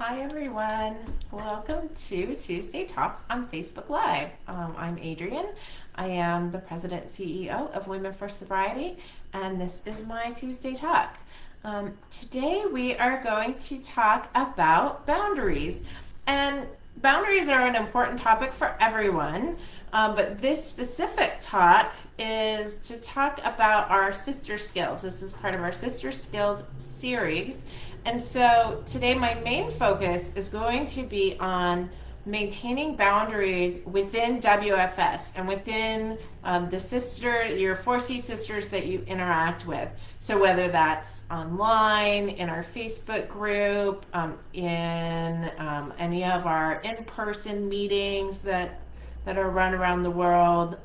Hi everyone, welcome to Tuesday Talks on Facebook Live. I'm Adrienne. I am the President and CEO of Women for Sobriety, and this is my Tuesday Talk. Today we are going to talk about boundaries, and boundaries are an important topic for everyone, but this specific talk is to talk about our sister skills. This is part of our sister skills series. And so today my main focus is going to be on maintaining boundaries within WFS and within your 4C sisters that you interact with. So whether that's online, in our Facebook group, in any of our in-person meetings that are run around the world,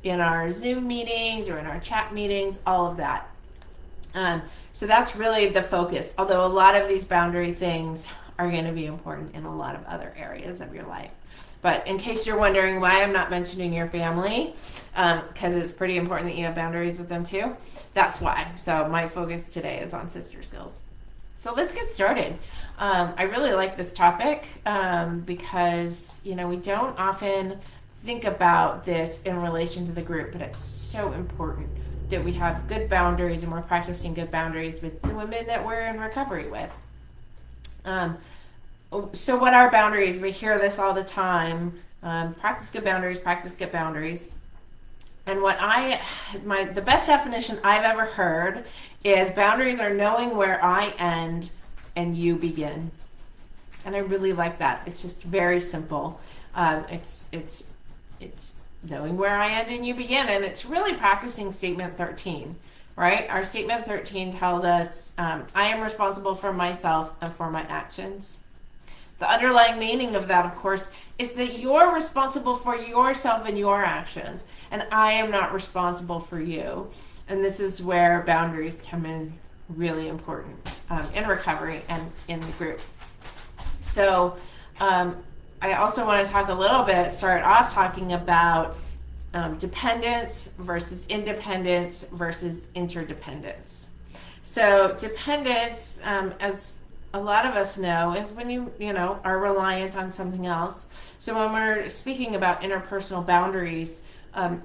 in our Zoom meetings or in our chat meetings, all of that. So that's really the focus, although a lot of these boundary things are going to be important in a lot of other areas of your life. But in case you're wondering why I'm not mentioning your family, because it's pretty important that you have boundaries with them too, that's why. So my focus today is on sister skills. So let's get started. I really like this topic because, we don't often think about this in relation to the group, but it's so important that we have good boundaries and we're practicing good boundaries with the women that we're in recovery with. So what are boundaries? We hear this all the time. Practice good boundaries, practice good boundaries. And the best definition I've ever heard is boundaries are knowing where I end and you begin. And I really like that. It's just very simple. It's knowing where I end and you begin, and it's really practicing statement 13, right? Our statement 13 tells us, I am responsible for myself and for my actions. The underlying meaning of that, of course, is that you're responsible for yourself and your actions, and I am not responsible for you. And this is where boundaries come in really important in recovery and in the group. So, I also want to start off talking about dependence versus independence versus interdependence. So dependence, as a lot of us know, is when you are reliant on something else. So when we're speaking about interpersonal boundaries,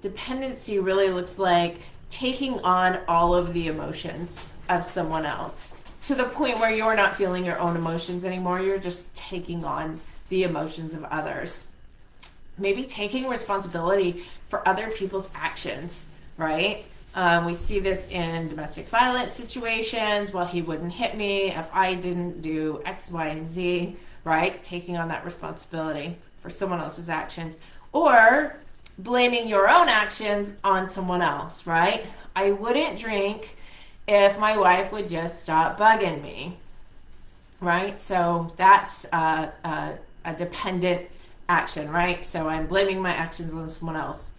dependency really looks like taking on all of the emotions of someone else to the point where you're not feeling your own emotions anymore. You're just taking on the emotions of others. Maybe taking responsibility for other people's actions, right? We see this in domestic violence situations. Well, he wouldn't hit me if I didn't do X, Y, and Z, right? Taking on that responsibility for someone else's actions. Or blaming your own actions on someone else, right? I wouldn't drink if my wife would just stop bugging me, right? So that's a dependent action, right? So I'm blaming my actions on someone else.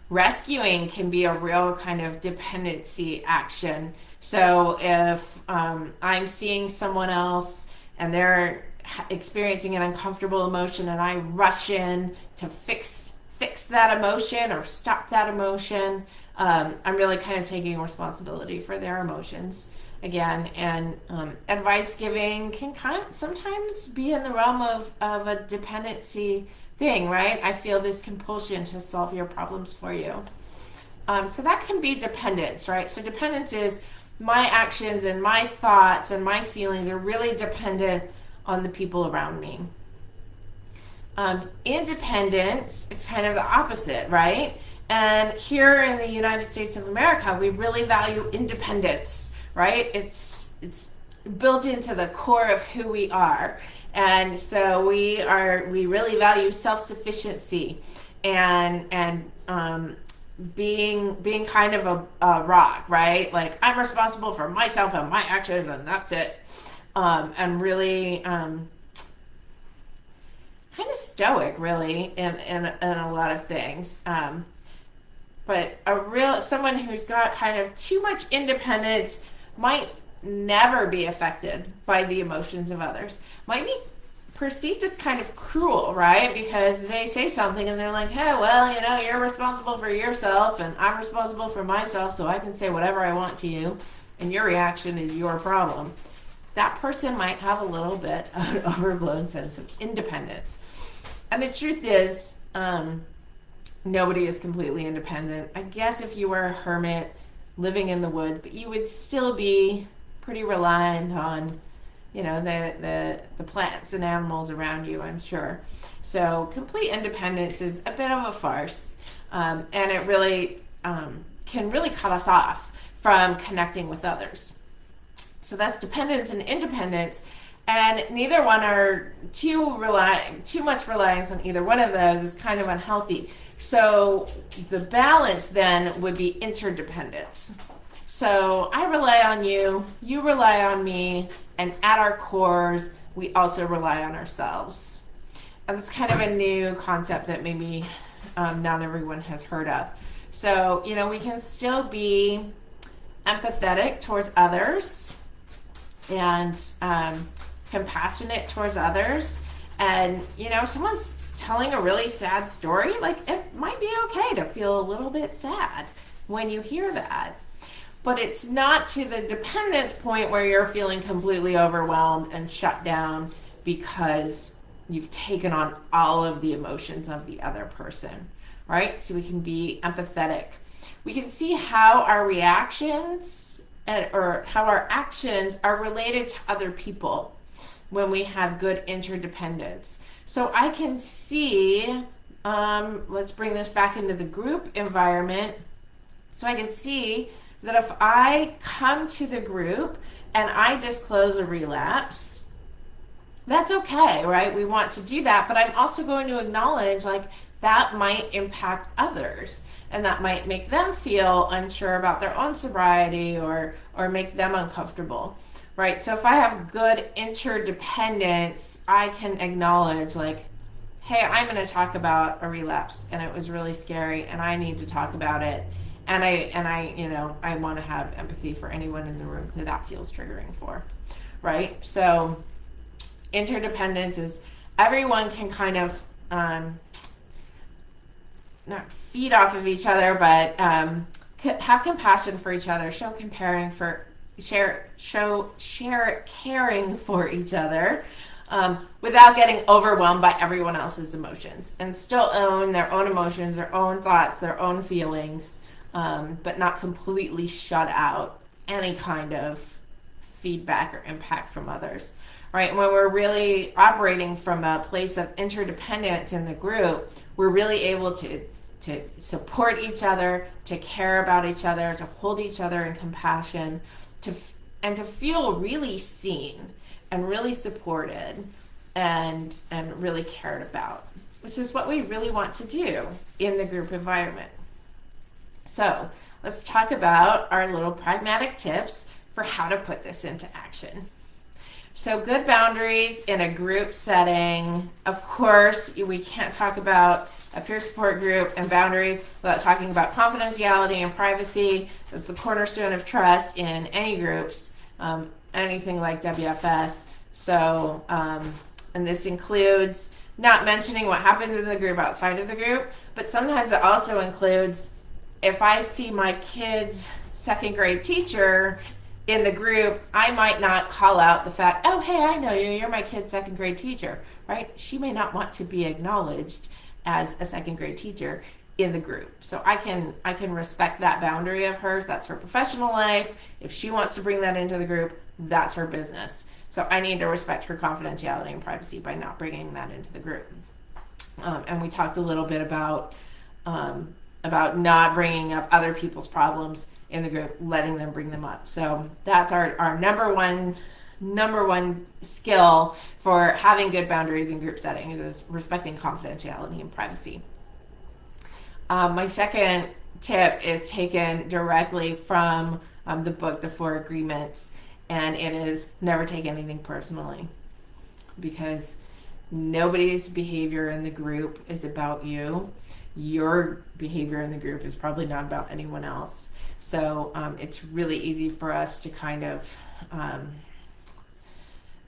Rescuing can be a real kind of dependency action. So if I'm seeing someone else and they're experiencing an uncomfortable emotion and I rush in to fix that emotion or stop that emotion, I'm really kind of taking responsibility for their emotions again. And advice giving can sometimes be in the realm of a dependency thing, right? I feel this compulsion to solve your problems for you. So that can be dependence, right? So dependence is my actions and my thoughts and my feelings are really dependent on the people around me. Independence is kind of the opposite, right? And here in the United States of America, we really value independence, right? It's built into the core of who we are. And so we really value self-sufficiency and being kind of a rock, right? Like I'm responsible for myself and my actions and that's it. And really kind of stoic really in a lot of things. But someone who's got kind of too much independence might never be affected by the emotions of others. Might be perceived as kind of cruel, right? Because they say something and they're like, hey, well, you're responsible for yourself and I'm responsible for myself, so I can say whatever I want to you and your reaction is your problem. that person might have a little bit of an overblown sense of independence. And the truth is, nobody is completely independent. I guess if you were a hermit living in the woods, but you would still be pretty reliant on, the plants and animals around you, I'm sure. So complete independence is a bit of a farce, and it really can really cut us off from connecting with others. So that's dependence and independence, and neither one are too much reliance on either one of those is kind of unhealthy. So the balance then would be interdependence. So I rely on you, you rely on me, and at our cores, we also rely on ourselves. And it's kind of a new concept that maybe not everyone has heard of. So, we can still be empathetic towards others and compassionate towards others. And, if someone's telling a really sad story, it might be okay to feel a little bit sad when you hear that. But it's not to the dependence point where you're feeling completely overwhelmed and shut down because you've taken on all of the emotions of the other person, right? So we can be empathetic. We can see how our reactions or how our actions are related to other people when we have good interdependence. So I can see, let's bring this back into the group environment. So I can see that if I come to the group and I disclose a relapse, that's okay, right? We want to do that, but I'm also going to acknowledge that might impact others, and that might make them feel unsure about their own sobriety or make them uncomfortable, right? So if I have good interdependence, I can acknowledge hey, I'm going to talk about a relapse and it was really scary and I need to talk about it. And I want to have empathy for anyone in the room who that feels triggering for, right? So interdependence is everyone can kind of not feed off of each other, but have compassion for each other, share caring for each other, without getting overwhelmed by everyone else's emotions, and still own their own emotions, their own thoughts, their own feelings, but not completely shut out any kind of feedback or impact from others, right? And when we're really operating from a place of interdependence in the group, we're really able to support each other, to care about each other, to hold each other in compassion, and to feel really seen and really supported and really cared about, which is what we really want to do in the group environment. So let's talk about our little pragmatic tips for how to put this into action. So good boundaries in a group setting. Of course, we can't talk about a peer support group and boundaries without talking about confidentiality and privacy. That's the cornerstone of trust in any groups, anything like WFS. So, and this includes not mentioning what happens in the group outside of the group, but sometimes it also includes if I see my kid's second grade teacher in the group, I might not call out the fact, oh, hey, I know you, you're my kid's second grade teacher, right? She may not want to be acknowledged as a second grade teacher in the group. So I can respect that boundary of hers. That's her professional life. If she wants to bring that into the group, that's her business. So I need to respect her confidentiality and privacy by not bringing that into the group. And we talked a little bit about not bringing up other people's problems in the group, letting them bring them up. So that's our number one skill for having good boundaries in group settings is respecting confidentiality and privacy. My second tip is taken directly from the book, The Four Agreements, and it is never take anything personally, because nobody's behavior in the group is about you. Your behavior in the group is probably not about anyone else. So it's really easy for us to kind of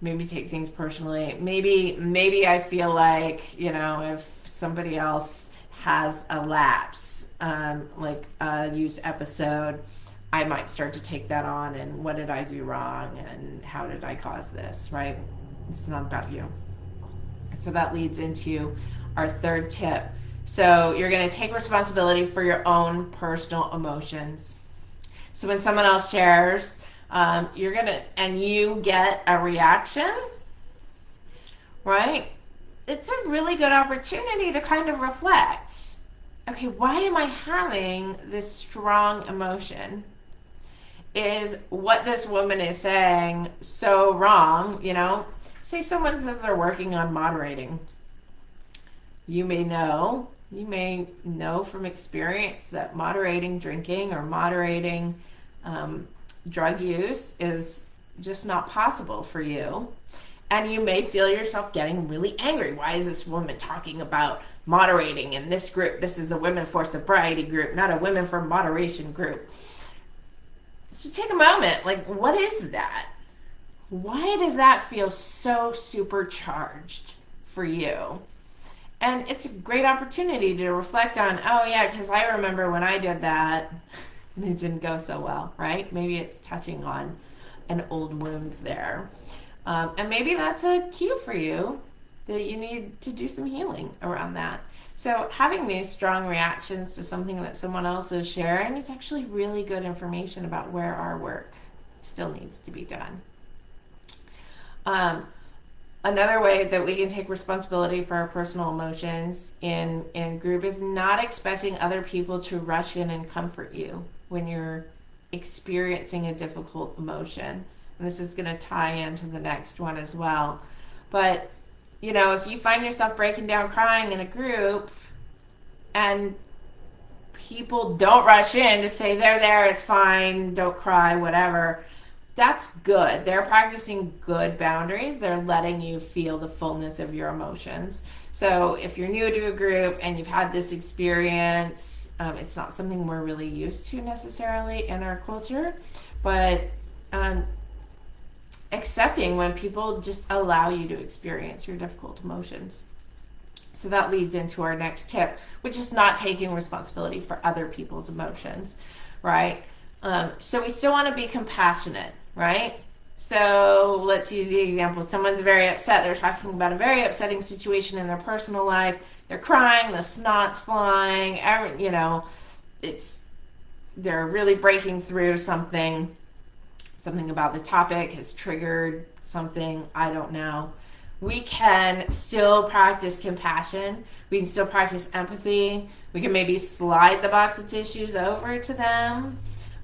maybe take things personally. Maybe I feel like, if somebody else has a lapse, like a use episode, I might start to take that on, and what did I do wrong, and how did I cause this, right? It's not about you. So that leads into our third tip. So you're going to take responsibility for your own personal emotions. So when someone else shares, you're going to, and you get a reaction, right? It's a really good opportunity to kind of reflect. Okay, why am I having this strong emotion? Is what this woman is saying so wrong? Say someone says they're working on moderating. You may know from experience that moderating drinking or moderating drug use is just not possible for you. And you may feel yourself getting really angry. Why is this woman talking about moderating in this group? This is a Women for Sobriety group, not a Women for Moderation group. So take a moment. Like, what is that? Why does that feel so supercharged for you? And it's a great opportunity to reflect on, oh yeah, because I remember when I did that and it didn't go so well, right? Maybe it's touching on an old wound there. And maybe that's a cue for you that you need to do some healing around that. So having these strong reactions to something that someone else is sharing is actually really good information about where our work still needs to be done. Another way that we can take responsibility for our personal emotions in group is not expecting other people to rush in and comfort you when you're experiencing a difficult emotion. And this is going to tie into the next one as well. But, if you find yourself breaking down crying in a group and people don't rush in to say, there, it's fine, don't cry, whatever, that's good. They're practicing good boundaries. They're letting you feel the fullness of your emotions. So if you're new to a group and you've had this experience, it's not something we're really used to necessarily in our culture, but accepting when people just allow you to experience your difficult emotions. So that leads into our next tip, which is not taking responsibility for other people's emotions, right? So we still want to be compassionate, right? So let's use the example. Someone's very upset. They're talking about a very upsetting situation in their personal life. They're crying, the snot's flying, they're really breaking through something about the topic has triggered something, I don't know. We can still practice compassion. We can still practice empathy. We can maybe slide the box of tissues over to them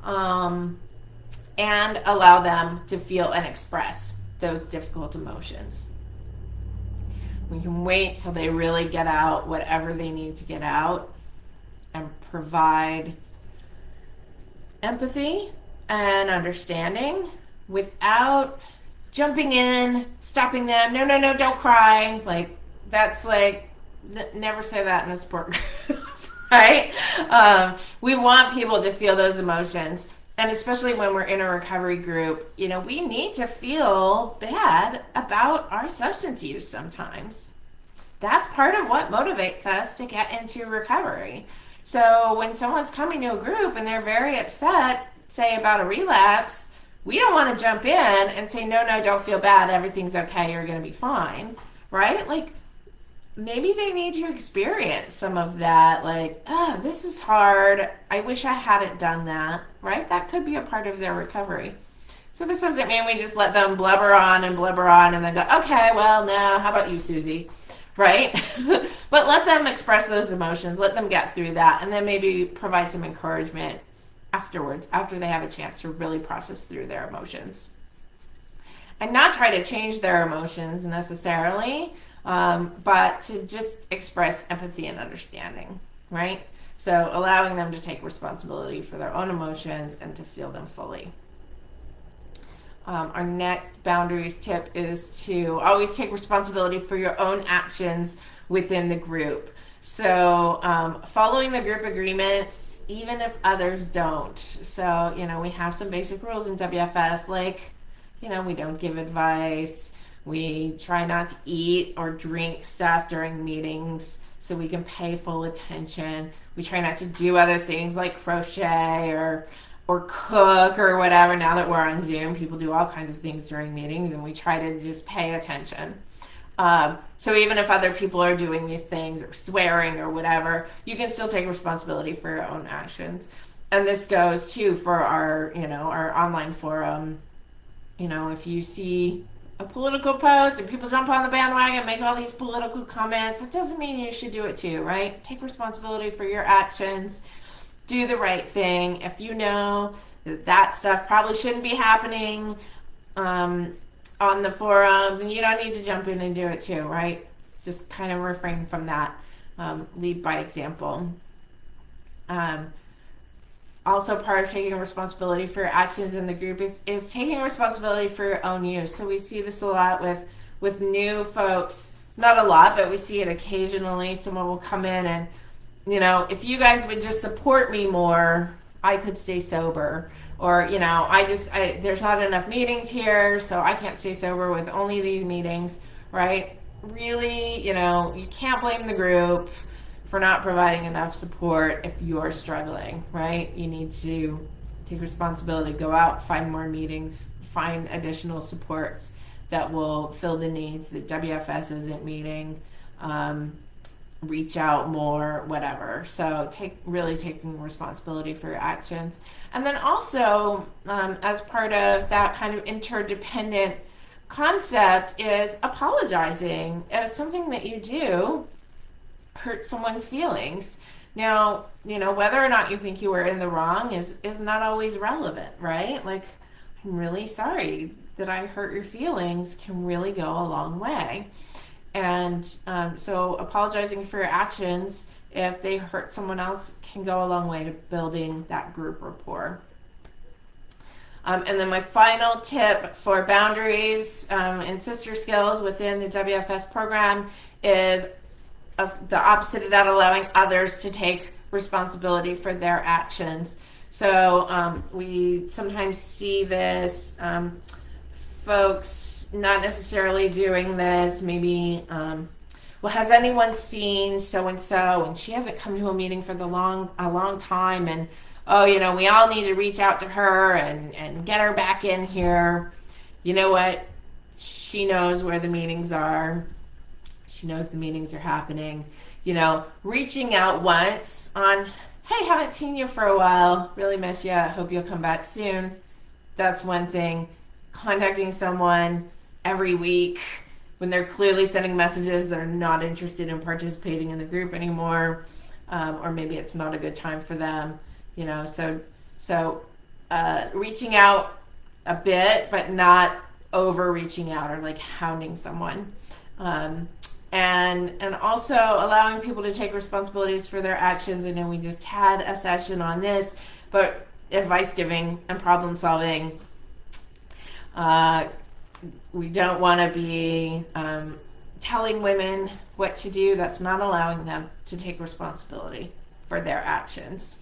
and allow them to feel and express those difficult emotions. We can wait till they really get out whatever they need to get out and provide empathy and understanding without jumping in, stopping them. No, don't cry. Never say that in a sport group, right? We want people to feel those emotions. And especially when we're in a recovery group, we need to feel bad about our substance use sometimes. That's part of what motivates us to get into recovery. So when someone's coming to a group and they're very upset, say about a relapse, we don't want to jump in and say, no, don't feel bad, everything's okay, you're going to be fine, right? Maybe they need to experience some of that, this is hard, I wish I hadn't done that, right? That could be a part of their recovery. So this doesn't mean we just let them blubber on and then go, okay, well, now, how about you, Susie? Right? But let them express those emotions, let them get through that, and then maybe provide some encouragement afterwards, after they have a chance to really process through their emotions. And not try to change their emotions necessarily, but to just express empathy and understanding, right? So allowing them to take responsibility for their own emotions and to feel them fully. Our next boundaries tip is to always take responsibility for your own actions within the group. So following the group agreements, even if others don't. So, we have some basic rules in WFS, we don't give advice. We try not to eat or drink stuff during meetings so we can pay full attention. We try not to do other things like crochet or or cook or whatever. Now that we're on Zoom, people do all kinds of things during meetings, and we try to just pay attention. So even if other people are doing these things or swearing or whatever, you can still take responsibility for your own actions. And this goes too for our, our online forum. If you see a political post and people jump on the bandwagon, make all these political comments, that doesn't mean you should do it too, right? Take responsibility for your actions. Do the right thing. If you know that stuff probably shouldn't be happening on the forum, then you don't need to jump in and do it too, right? Just kind of refrain from that. Lead by example. Also, part of taking responsibility for your actions in the group is taking responsibility for your own use. So we see this a lot with new folks. Not a lot, but we see it occasionally. Someone will come in and, if you guys would just support me more, I could stay sober. Or, there's not enough meetings here, so I can't stay sober with only these meetings, right? Really, you can't blame the group for not providing enough support if you're struggling, right? You need to take responsibility, go out, find more meetings, find additional supports that will fill the needs that WFS isn't meeting, reach out more, whatever. So taking responsibility for your actions. And then also, as part of that kind of interdependent concept is apologizing if something that you do hurts someone's feelings. Now, whether or not you think you were in the wrong is not always relevant, right? Like, I'm really sorry that I hurt your feelings can really go a long way. And so apologizing for your actions if they hurt someone else can go a long way to building that group rapport. And then my final tip for boundaries and sister skills within the WFS program is the opposite of that, allowing others to take responsibility for their actions. So we sometimes see this, folks not necessarily doing this, maybe, has anyone seen so-and-so and she hasn't come to a meeting for a long time, and we all need to reach out to her and get her back in here. You know what? She knows where the meetings are. She knows the meetings are happening. Reaching out once on, hey, haven't seen you for a while. Really miss you. Hope you'll come back soon. That's one thing. Contacting someone every week when they're clearly sending messages that are not interested in participating in the group anymore, or maybe it's not a good time for them. So reaching out a bit, but not over reaching out or like hounding someone. And also allowing people to take responsibilities for their actions. I know we just had a session on this, but advice giving and problem solving. We don't want to be telling women what to do. That's not allowing them to take responsibility for their actions.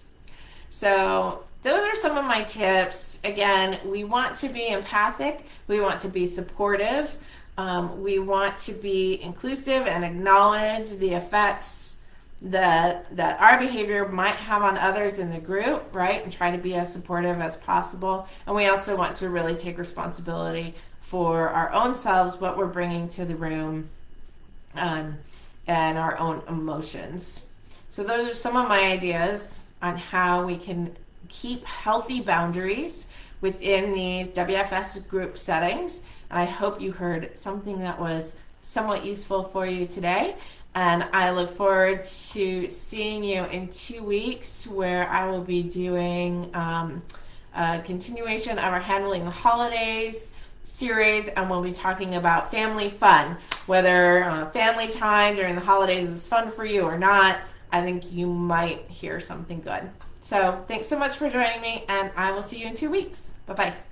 So those are some of my tips. Again, we want to be empathic. We want to be supportive. We want to be inclusive and acknowledge the effects that our behavior might have on others in the group, right? And try to be as supportive as possible. And we also want to really take responsibility for our own selves, what we're bringing to the room, and our own emotions. So those are some of my ideas on how we can keep healthy boundaries within these WFS group settings. And I hope you heard something that was somewhat useful for you today. And I look forward to seeing you in 2 weeks, where I will be doing a continuation of our Handling the Holidays series, and we'll be talking about family fun, whether family time during the holidays is fun for you or not. I think you might hear something good. So thanks so much for joining me, and I will see you in 2 weeks. Bye-bye.